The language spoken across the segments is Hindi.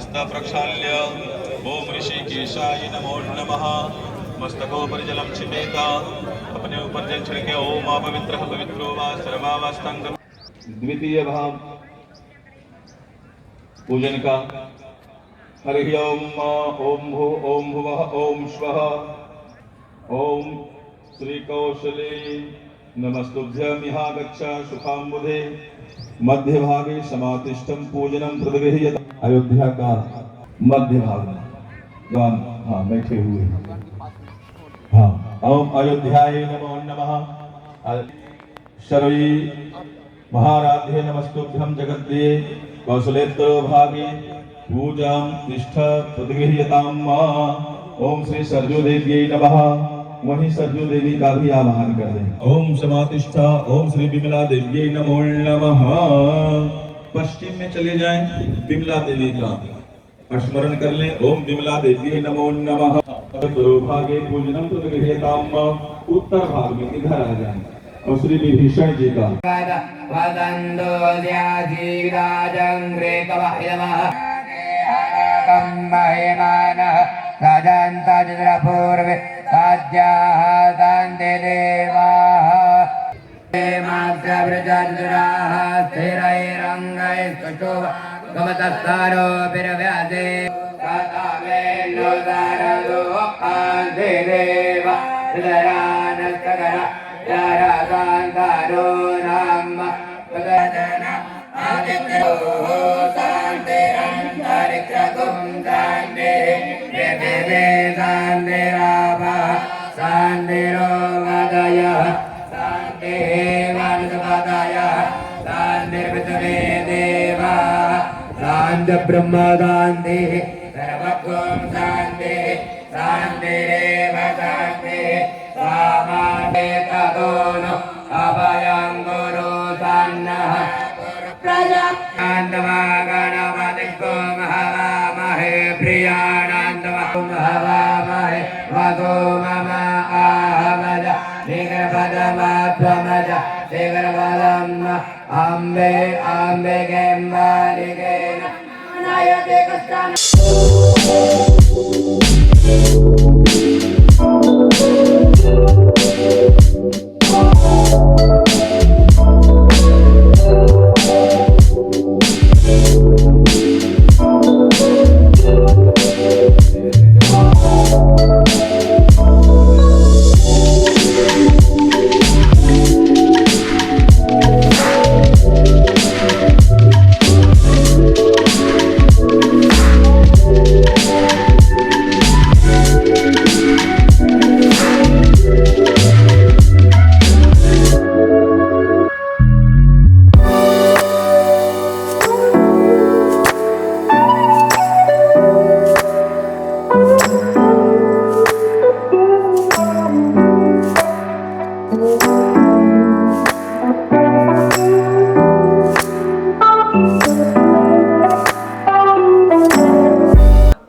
हस्त प्रक्षाल्य ओम ऋषिकेशाय नमो नमः। मस्तकोपरि जलम छिपेत, अपने ऊपर जल छिड़के ओम अपवित्रः पवित्रो वा सर्वावस्थांग। द्वितीय भाव पूजन का। हरि ओम ओम भू ओम भुवः ओम स्वः ओम श्री कौशले नमस्तुभ्यं यहाँ गच्छ सुखाम्बुधे मध्य भागे समातिष्ठम पूजनम प्रदगृह्यत। अयोध्या का मध्य भाग में जवान बैठे हुए ओम अयोध्याय नमो नमः। शर्वी महाराध्य नमस्तुभ्यं जगद्दे कौशलेत्तरो भागे पूजां तिष्ठ प्रदगृह्यतां। ओम श्री सरजू देव्यै नमः। वहीं सरजू देवी का भी आवाहन कर दें। ओम समातिष्ठा ओम श्री विमला देव्यै नमो नमः। पश्चिम में चले जाएं, विमला देवी का स्मरण कर लें। ओम विमला देव्यै नमो नमः। भागे पूजनम प्रदगृह्यतां। उत्तर भाग में इधर आ जाएं और श्री विभीषण जी का वदन्तो ध्याजीराजंग्रेकवयमः कंबहिमानः राजन्ताजपूर्वे राज्याः शान्ति देवाः मात्रव्रजन्द्राः स्थिरैरङ्गैस्तुषो गमतस्तारोऽपिरव्यादे कथमेन्नो दारदो कान्ति देव हृदयानस्तकर याराकान्तारो नाम पदन आदित्यो शान्तिरन्तरिक्षगुं शान्ति पृथिवी शान्तिरापः शान्तिरोगदयः शान्तिः वनस्पतयः शान्तिर्पृथिवी देवः शान्तिर्ब्रह्म शान्तिः सर्वगुं शान्तिः शान्तिरेव शान्तिः सामान्यतोनो अभयं गुरु सन्नः प्रजानन्दमागणपतिं हवामहे प्रियानन्दं हवामहे वधो मम आहमज शीघ्रपदमात्वमज शीघ्रपदम् अम्बे अम्बिके मालिकेन नयते कष्टान्।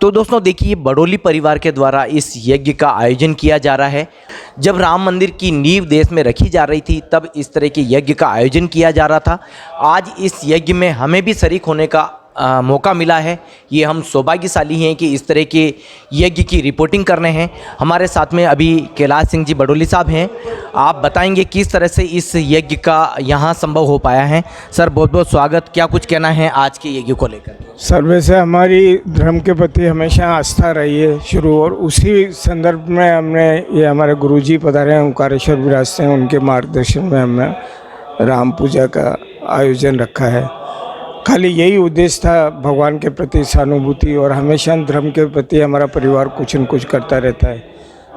तो दोस्तों देखिए, बड़ोली परिवार के द्वारा इस यज्ञ का आयोजन किया जा रहा है। जब राम मंदिर की नींव देश में रखी जा रही थी तब इस तरह के यज्ञ का आयोजन किया जा रहा था। आज इस यज्ञ में हमें भी शरीक होने का मौका मिला है। ये हम सौभाग्यशाली हैं कि इस तरह के यज्ञ की रिपोर्टिंग कर रहे हैं। हमारे साथ में अभी कैलाश सिंह जी बड़ोली साहब हैं। आप बताएंगे किस तरह से इस यज्ञ का यहाँ संभव हो पाया है। सर बहुत बहुत स्वागत। क्या कुछ कहना है आज के यज्ञ को लेकर? सर वैसे हमारी धर्म के प्रति हमेशा आस्था रही है शुरू, और उसी संदर्भ में हमने ये हमारे गुरुजी पधारे हैं ओंकारेश्वर विराजते हैं, उनके मार्गदर्शन में हमने राम पूजा का आयोजन रखा है। खाली यही उद्देश्य था, भगवान के प्रति सहानुभूति, और हमेशा धर्म के प्रति हमारा परिवार कुछ न कुछ करता रहता है।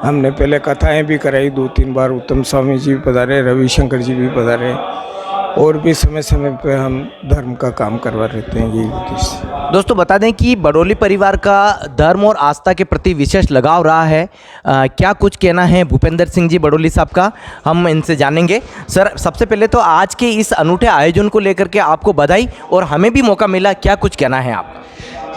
हमने पहले कथाएं भी कराई 2-3 बार। उत्तम स्वामी जी भी पधारे, रविशंकर जी भी पधारे, और भी समय समय पे हम धर्म का काम करवा रहते हैं। यही उद्देश्य। दोस्तों बता दें कि बड़ोली परिवार का धर्म और आस्था के प्रति विशेष लगाव रहा है। क्या कुछ कहना है भूपेंद्र सिंह जी बड़ोली साहब का, हम इनसे जानेंगे। सर सबसे पहले तो आज के इस अनूठे आयोजन को लेकर के आपको बधाई, और हमें भी मौका मिला, क्या कुछ कहना है आप?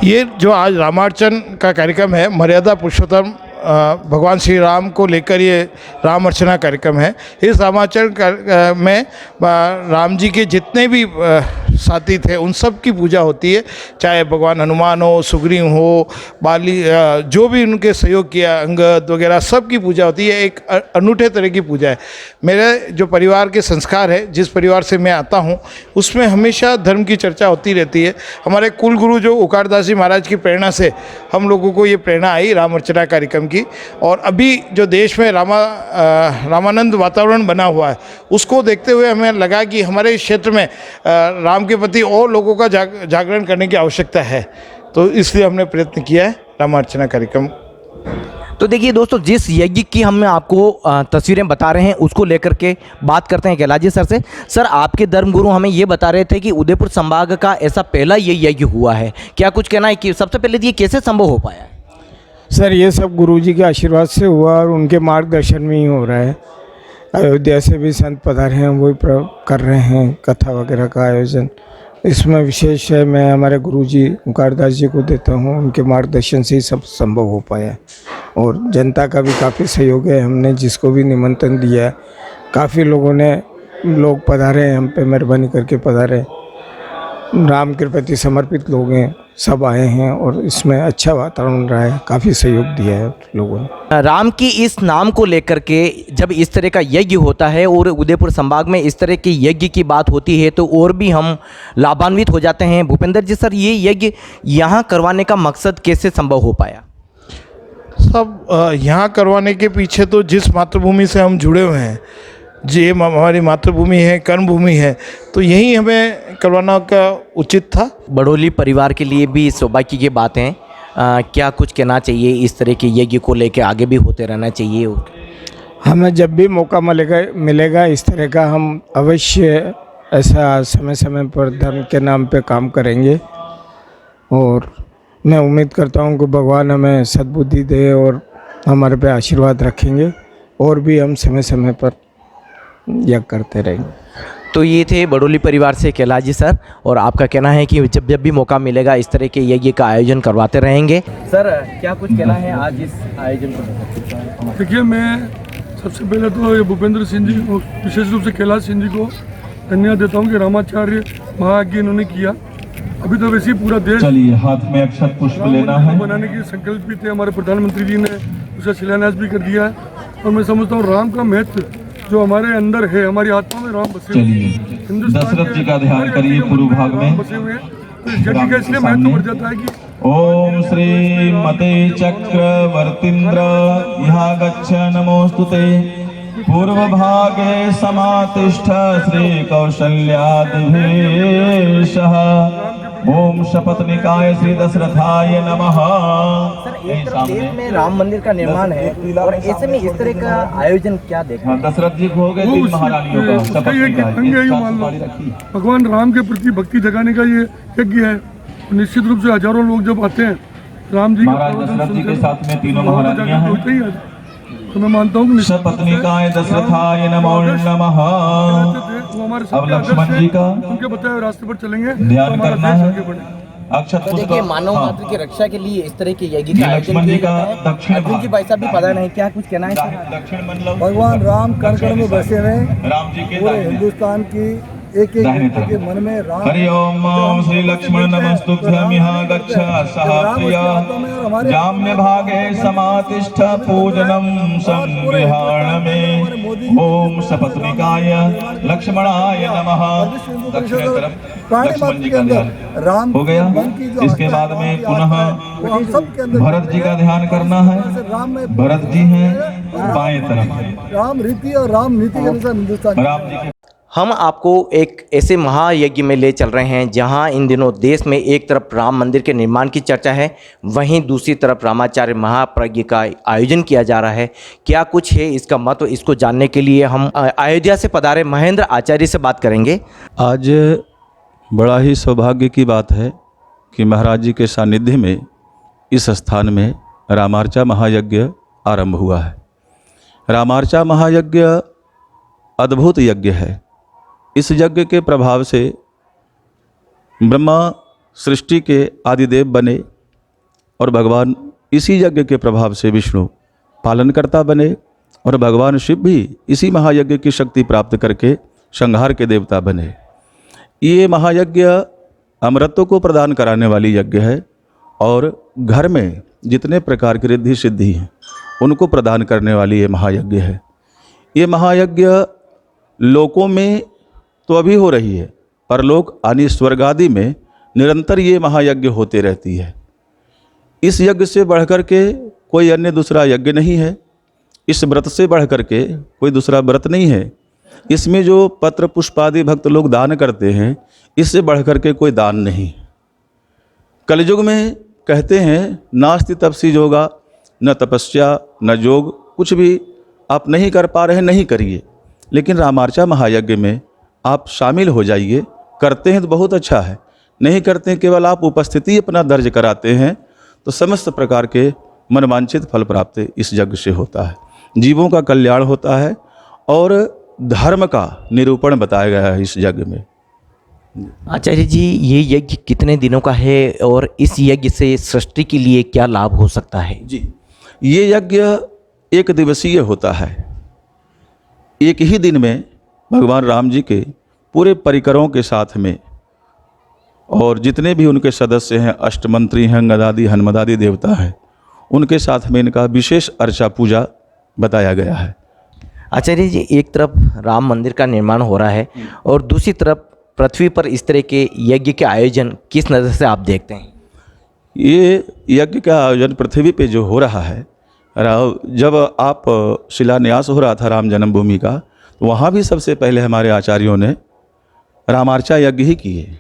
ये जो आज रामार्चन का कार्यक्रम है, मर्यादा पुरुषोत्तम भगवान श्री राम को लेकर ये राम अर्चना कार्यक्रम है। इस रामार्चन में राम जी के जितने भी साथी थे उन सब की पूजा होती है, चाहे भगवान हनुमान हो, सुग्रीव हो, बाली, जो भी उनके सहयोग किया, अंगद वगैरह सब की पूजा होती है। एक अनूठे तरह की पूजा है। मेरे जो परिवार के संस्कार है, जिस परिवार से मैं आता हूँ, उसमें हमेशा धर्म की चर्चा होती रहती है। हमारे कुल गुरु जो ओंकारदास जी महाराज की प्रेरणा से हम लोगों को ये प्रेरणा आई राम अर्चना कार्यक्रम की। और अभी जो देश में रामानंद वातावरण बना हुआ है, उसको देखते हुए हमें लगा कि हमारे इस क्षेत्र में राम के प्रति और लोगों का जागरण करने की आवश्यकता है। तो इसलिए हमने प्रयत्न किया है रामार्चना कार्यक्रम। तो देखिए दोस्तों, जिस यज्ञ की हम आपको तस्वीरें बता रहे हैं उसको लेकर के बात करते हैं कैलाश जी सर से। सर, आपके धर्मगुरु हमें ये बता रहे थे कि उदयपुर संभाग का ऐसा पहला ये यज्ञ हुआ है, क्या कुछ कहना है कि सबसे पहले ये कैसे संभव हो पाया है? सर, ये सब गुरुजी के आशीर्वाद से हुआ और उनके मार्गदर्शन में ही हो रहा है। अयोध्या से भी संत पधारे हैं, वही कर रहे हैं कथा वगैरह का आयोजन। इसमें विशेष है, मैं हमारे गुरुजी ओंकारदास जी को देता हूँ, उनके मार्गदर्शन से ही सब संभव हो पाया। और जनता का भी काफ़ी सहयोग है। हमने जिसको भी निमंत्रण दिया है, काफ़ी लोग पधारे हैं, हम पे मेहरबानी करके पधारे। राम के प्रति समर्पित लोग हैं, सब आए हैं और इसमें अच्छा वातावरण रहा है, काफ़ी सहयोग दिया है लोगों ने। राम की इस नाम को लेकर के जब इस तरह का यज्ञ होता है और उदयपुर संभाग में इस तरह के यज्ञ की बात होती है तो और भी हम लाभान्वित हो जाते हैं। भूपेंद्र जी सर, ये यज्ञ यहाँ करवाने का मकसद कैसे संभव हो पाया? सब यहाँ करवाने के पीछे तो जिस मातृभूमि से हम जुड़े हुए हैं, ये हमारी मातृभूमि है, कर्मभूमि है, तो यही हमें करवाना का उचित था। बड़ोली परिवार के लिए भी सौभाग्य की बात है। क्या कुछ कहना चाहिए? इस तरह के यज्ञ को लेकर आगे भी होते रहना चाहिए। हमें जब भी मौका मिलेगा इस तरह का, हम अवश्य ऐसा समय समय पर धर्म के नाम पे काम करेंगे। और मैं उम्मीद करता हूँ कि भगवान हमें सद्बुद्धि दे और हमारे पे आशीर्वाद रखेंगे और भी हम समय समय पर यज्ञ करते रहेंगे। तो ये थे बड़ोली परिवार से कैलाश जी सर, और आपका कहना है कि जब भी मौका मिलेगा इस तरह के यज्ञ का आयोजन करवाते रहेंगे। सर, क्या कुछ कहना है आज इस आयोजन को? देखिए, मैं सबसे पहले तो ये भूपेंद्र सिंह जी और विशेष रूप से कैलाश सिंह जी को धन्यवाद देता हूँ कि रामाचार्य महायज्ञ इन्होंने किया। अभी तो वैसे ही पूरा देश चलिए हाथ में अक्षत पुष्प लेना है। बनाने के संकल्प भी थे, हमारे प्रधानमंत्री जी ने उसका शिलान्यास भी कर दिया है। और मैं समझता हूँ राम का महत्व जो हमारे अंदर है, हमारी आत्मा में राम बसे हुए हैं। दशरथ जी का ध्यान करिए पूर्व भाग में बसे हुए हैं, तो इस यज्ञ का इसलिए महत्व बढ़ जाता है कि ओम श्री मते चक्रवर्तीन्द्र यहाँ गच्छ नमोस्तुते पूर्व भागे समातिष्ठ श्री कौशल्यादिभीषः ओम शपथनिकाय श्री दशरथाय नमः। सर, एक तरफ देश में राम मंदिर का निर्माण है और ऐसे में इस तरह का आयोजन क्या देखा? दशरथ जी हो गए 3 महारानियों का शपथ भगवान राम के प्रति भक्ति जगाने का ये यज्ञ है। निश्चित रूप से हजारों लोग जब आते हैं राम जी महाराज दशरथ जी के साथ में 3 महारानियां हैं। तो मैं मानता हूँ शपथनिकाय दशरथाय नमो नमः। अब लक्ष्मण जी का उनके बताए रास्ते पर चलेंगे, ध्यान करना है। अक्षत तो देखिए, मानव मात्र की रक्षा के लिए इस तरह के यज्ञ का आयोजन लक्ष्मण जी किया का जाता है। दक्षिण अर्जुन जी भाई साहब भी पता नहीं, क्या कुछ कहना है सर? दक्षिण मतलब भगवान राम कण कण में बसे हैं। राम जी के पूरे दाहिने हिंदुस्तान की एक एक व्यक्ति के मन में राम। हरि ओम ओम श्री लक्ष्मण नमस्तुभ्यं यहाँ गच्छ सह प्रिया जाम्य भागे समातिष्ठ पूजनम संगृहाणमे ओम शपथनिकाय लक्ष्मणाय नमः। दक्षिण तरफ लक्ष्मण जी का ध्यान राम हो गया। इसके बाद में पुनः भरत जी का ध्यान करना है। भरत जी हैं बाएं तरफ। राम रीति और राम नीति के अनुसार हिंदुस्तान राम जी के हम आपको एक ऐसे महायज्ञ में ले चल रहे हैं जहां इन दिनों देश में एक तरफ राम मंदिर के निर्माण की चर्चा है, वहीं दूसरी तरफ रामाचार्य महायज्ञ का आयोजन किया जा रहा है। क्या कुछ है इसका महत्व, इसको जानने के लिए हम अयोध्या से पधारे महेंद्र आचार्य से बात करेंगे। आज बड़ा ही सौभाग्य की बात है कि महाराज जी के सानिध्य में इस स्थान में रामार्चा महायज्ञ आरंभ हुआ है। रामार्चा महायज्ञ अद्भुत यज्ञ है। इस यज्ञ के प्रभाव से ब्रह्मा सृष्टि के आदिदेव बने और भगवान इसी यज्ञ के प्रभाव से विष्णु पालनकर्ता बने और भगवान शिव भी इसी महायज्ञ की शक्ति प्राप्त करके संहार के देवता बने। ये महायज्ञ अमृतों को प्रदान कराने वाली यज्ञ है और घर में जितने प्रकार की रिद्धि सिद्धि हैं उनको प्रदान करने वाली ये महायज्ञ है। ये महायज्ञ लोकों में तो अभी हो रही है, परलोक यानी स्वर्ग आदि में निरंतर ये महायज्ञ होते रहती है। इस यज्ञ से बढ़कर के कोई अन्य दूसरा यज्ञ नहीं है, इस व्रत से बढ़कर के कोई दूसरा व्रत नहीं है। इसमें जो पत्र पुष्पादि भक्त लोग दान करते हैं, इससे बढ़कर के कोई दान नहीं। कलयुग में कहते हैं नास्ति तपसी योगा, न तपस्या न योग, कुछ भी आप नहीं कर पा रहे हैं नहीं करिए, लेकिन रामार्चा महायज्ञ में आप शामिल हो जाइए। करते हैं तो बहुत अच्छा है, नहीं करते हैं केवल आप उपस्थिति अपना दर्ज कराते हैं तो समस्त प्रकार के मनवांछित फल प्राप्त इस यज्ञ से होता है। जीवों का कल्याण होता है और धर्म का निरूपण बताया गया है इस यज्ञ में। आचार्य जी, ये यज्ञ कितने दिनों का है और इस यज्ञ से सृष्टि के लिए क्या लाभ हो सकता है? जी, ये यज्ञ एक दिवसीय होता है। एक ही दिन में भगवान राम जी के पूरे परिकरों के साथ में और जितने भी उनके सदस्य हैं, अष्टमंत्री हैं, गदादि हनुमदादि देवता हैं, उनके साथ में इनका विशेष अर्चा पूजा बताया गया है। आचार्य जी, एक तरफ राम मंदिर का निर्माण हो रहा है और दूसरी तरफ पृथ्वी पर इस तरह के यज्ञ के आयोजन किस नज़र से आप देखते हैं? ये यज्ञ का आयोजन पृथ्वी पे जो हो रहा है, जब आप शिलान्यास हो रहा था राम जन्मभूमि का, तो वहाँ भी सबसे पहले हमारे आचार्यों ने रामार्चा यज्ञ ही किए।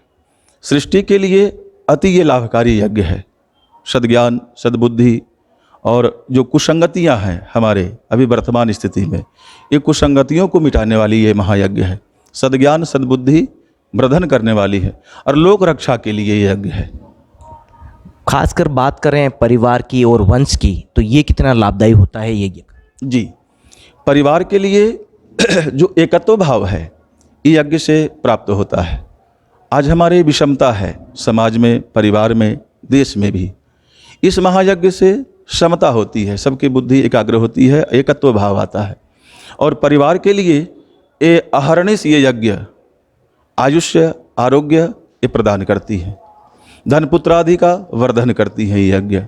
सृष्टि के लिए अति ये लाभकारी यज्ञ है। सद्ज्ञान, सद्बुद्धि और जो कुसंगतियाँ हैं हमारे अभी वर्तमान स्थिति में, ये कुसंगतियों को मिटाने वाली ये महायज्ञ है। सद्ज्ञान सद्बुद्धि वर्धन करने वाली है और लोक रक्षा के लिए ये यज्ञ है। खासकर बात करें परिवार की और वंश की, तो ये कितना लाभदायी होता है यज्ञ? जी, परिवार के लिए जो एकत्व भाव है ये यज्ञ से प्राप्त होता है। आज हमारे विषमता है समाज में, परिवार में, देश में भी। इस महायज्ञ से समता होती है, सबकी बुद्धि एकाग्र होती है, एकत्व भाव आता है। और परिवार के लिए ये अहर्निश ये यज्ञ आयुष्य आरोग्य ये प्रदान करती है। धन पुत्र आदि का वर्धन करती है ये यज्ञ।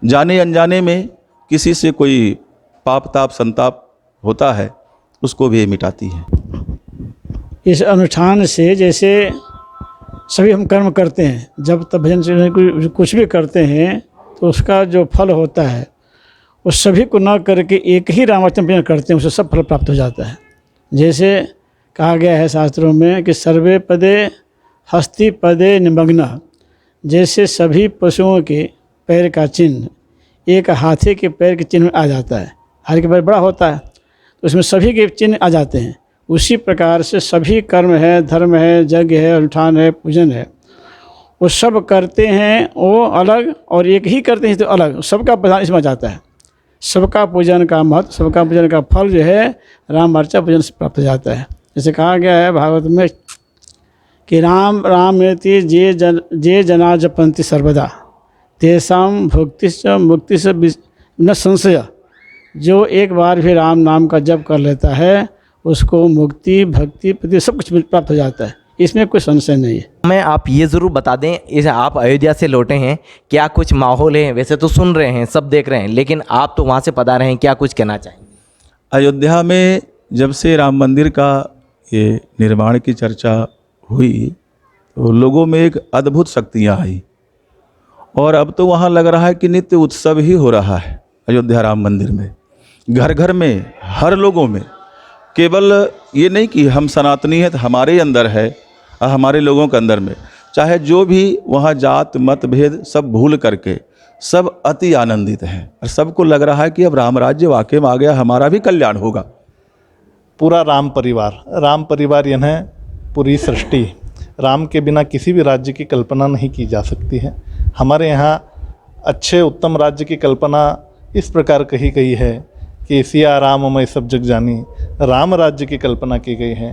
जाने अनजाने में किसी से कोई पाप ताप संताप होता है उसको भी ये मिटाती है। इस अनुष्ठान से जैसे सभी हम कर्म करते हैं, जब तब भजन से कुछ भी करते हैं तो उसका जो फल होता है वो सभी को न करके एक ही रामार्चन भजन करते हैं, उसे सब फल प्राप्त हो जाता है। जैसे कहा गया है शास्त्रों में कि सर्वे पदे हस्ति पदे निमग्न, जैसे सभी पशुओं के पैर का चिन्ह एक हाथी के पैर के चिन्ह में आ जाता है। हाथी के पैर बड़ा होता है तो उसमें सभी के चिन्ह आ जाते हैं। उसी प्रकार से सभी कर्म है, धर्म है, यज्ञ है, अनुष्ठान है, पूजन है, वो सब करते हैं वो अलग और एक ही करते हैं तो अलग, सबका प्रधान इसमें जाता है। सबका पूजन का महत्व, सबका पूजन का फल जो है रामार्चा पूजन से प्राप्त हो जाता है। जैसे कहा गया है भागवत में कि राम राम एति जे जना जपन्ति सर्वदा तेषां भुक्तिश्च मुक्तिश्च न संशय। जो एक बार भी राम नाम का जप कर लेता है उसको मुक्ति भक्ति प्रति सब कुछ प्राप्त हो जाता है, इसमें कोई संशय नहीं है। मैं आप ये ज़रूर बता दें, इस आप अयोध्या से लौटे हैं, क्या कुछ माहौल है? वैसे तो सुन रहे हैं, सब देख रहे हैं, लेकिन आप तो वहाँ से पधारे हैं, क्या कुछ कहना चाहेंगे? अयोध्या में जब से राम मंदिर का ये निर्माण की चर्चा हुई तो लोगों में एक अद्भुत शक्तियाँ आई और अब तो वहाँ लग रहा है कि नित्य उत्सव ही हो रहा है। अयोध्या राम मंदिर में घर घर में हर लोगों में, केवल ये नहीं कि हम सनातनी हैं तो हमारे अंदर है, हमारे लोगों के अंदर में, चाहे जो भी वहाँ जात मत भेद सब भूल करके सब अति आनंदित हैं और सबको लग रहा है कि अब राम राज्य वाकई में आ गया, हमारा भी कल्याण होगा। पूरा राम परिवार यानी पूरी सृष्टि, राम के बिना किसी भी राज्य की कल्पना नहीं की जा सकती है। हमारे यहाँ अच्छे उत्तम राज्य की कल्पना इस प्रकार कही गई है कि सिया राम मैं सब जग जानी, राम राज्य की कल्पना की गई है।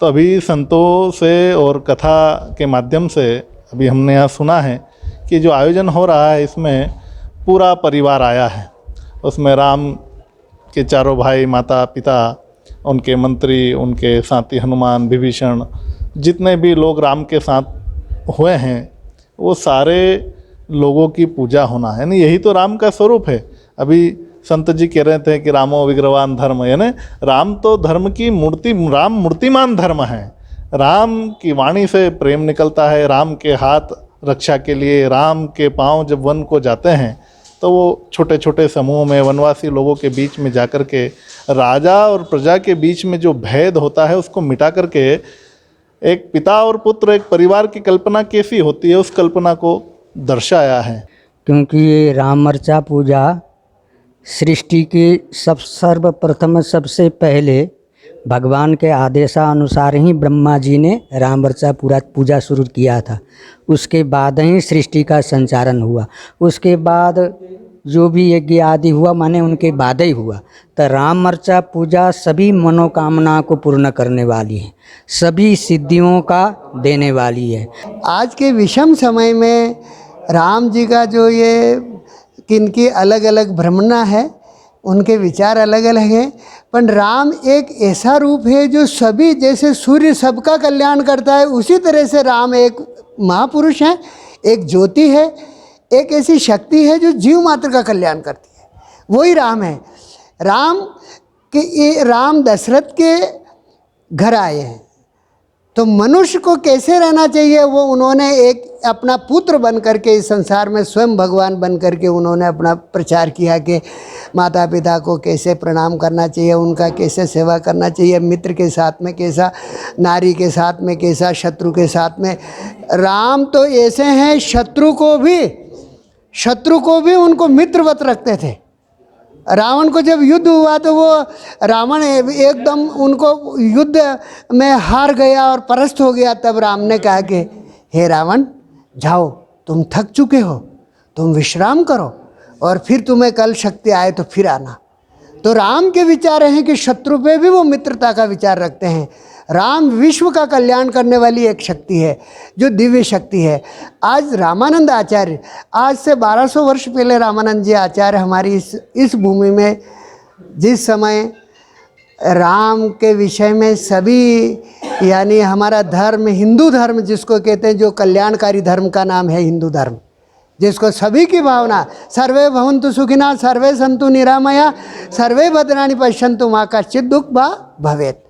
तो अभी संतों से और कथा के माध्यम से अभी हमने यहाँ सुना है कि जो आयोजन हो रहा है इसमें पूरा परिवार आया है। उसमें राम के चारों भाई, माता पिता, उनके मंत्री, उनके साथी हनुमान, विभीषण, जितने भी लोग राम के साथ हुए हैं वो सारे लोगों की पूजा होना है ना, यही तो राम का स्वरूप है। अभी संत जी कह रहे थे कि रामो विग्रहवान धर्म, यानी राम तो धर्म की मूर्ति, राम मूर्तिमान धर्म है। राम की वाणी से प्रेम निकलता है, राम के हाथ रक्षा के लिए, राम के पांव जब वन को जाते हैं तो वो छोटे छोटे समूह में वनवासी लोगों के बीच में जाकर के राजा और प्रजा के बीच में जो भेद होता है उसको मिटा करके एक पिता और पुत्र, एक परिवार की कल्पना कैसी होती है उस कल्पना को दर्शाया है। क्योंकि ये रामर्चा पूजा सृष्टि की सर्वप्रथम सबसे पहले भगवान के आदेशानुसार ही ब्रह्मा जी ने रामर्चा पूजा शुरू किया था। उसके बाद ही सृष्टि का संचालन हुआ, उसके बाद जो भी यज्ञ आदि हुआ माने उनके बाद ही हुआ। तो रामर्चा पूजा सभी मनोकामना को पूर्ण करने वाली है, सभी सिद्धियों का देने वाली है। आज के विषम समय में राम जी का जो ये किनकी अलग अलग भ्रमणा है, उनके विचार अलग अलग हैं, पर राम एक ऐसा रूप है जो सभी, जैसे सूर्य सबका कल्याण करता है उसी तरह से राम एक महापुरुष है, एक ज्योति है, एक ऐसी शक्ति है जो जीव मात्र का कल्याण करती है, वही राम है। राम दशरथ के घर आए हैं तो मनुष्य को कैसे रहना चाहिए वो उन्होंने एक अपना पुत्र बन करके इस संसार में स्वयं भगवान बन करके उन्होंने अपना प्रचार किया कि माता पिता को कैसे प्रणाम करना चाहिए, उनका कैसे सेवा करना चाहिए, मित्र के साथ में कैसा, नारी के साथ में कैसा, शत्रु के साथ में। राम तो ऐसे हैं शत्रु को भी उनको मित्रवत रखते थे। रावण को जब युद्ध हुआ तो वो रावण एकदम उनको युद्ध में हार गया और परास्त हो गया। तब राम ने कहा कि हे रावण, जाओ, तुम थक चुके हो, तुम विश्राम करो और फिर तुम्हें कल शक्ति आए तो फिर आना। तो राम के विचार हैं कि शत्रु पे भी वो मित्रता का विचार रखते हैं। राम विश्व का कल्याण करने वाली एक शक्ति है जो दिव्य शक्ति है। आज रामानंद आचार्य, आज से 1200 वर्ष पहले रामानंद जी आचार्य हमारी इस भूमि में, जिस समय राम के विषय में सभी, यानी हमारा धर्म हिंदू धर्म जिसको कहते हैं, जो कल्याणकारी धर्म का नाम है हिंदू धर्म, जिसको सभी की भावना, सर्वे भवन्तु सुखिनः, सर्वे सन्तु निरामया, सर्वे भद्राणि पश्यन्तु मा कश्चित् दुःखं भवेत्।